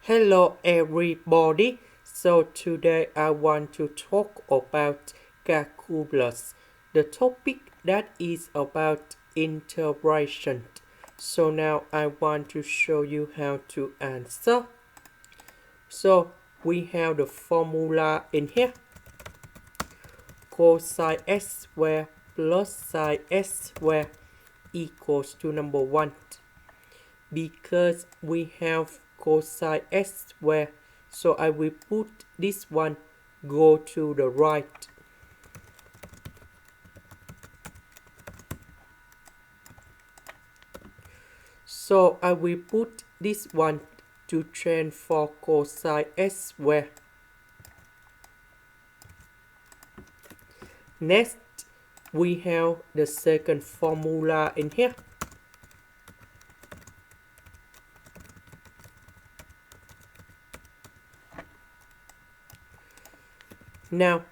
Hello everybody. So today I want to talk about calculus, the topic that is about integration. So now I want to show you how to answer. So we have the formula in here. Cosine s squared plus sine s squared equals to number 1. Because we have cosine s squared, so I will put this one go to the right. So I will put this one to change for cosine s squared. Next, we have the second formula in here. Now,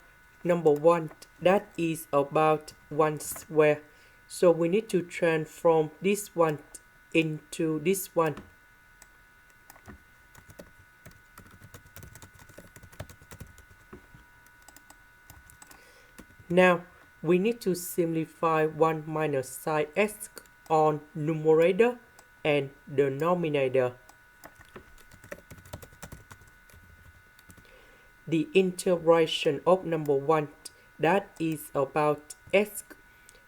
number 1, that is about 1 square. So we need to transform this one into this one. Now, we need to simplify 1 minus sine s on numerator and denominator. The integration of number 1, that is about s.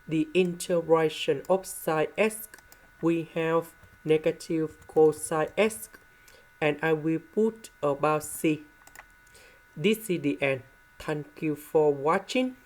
The integration of sine s, we have negative cosine s, and I will put about c. This is the end. Thank you for watching.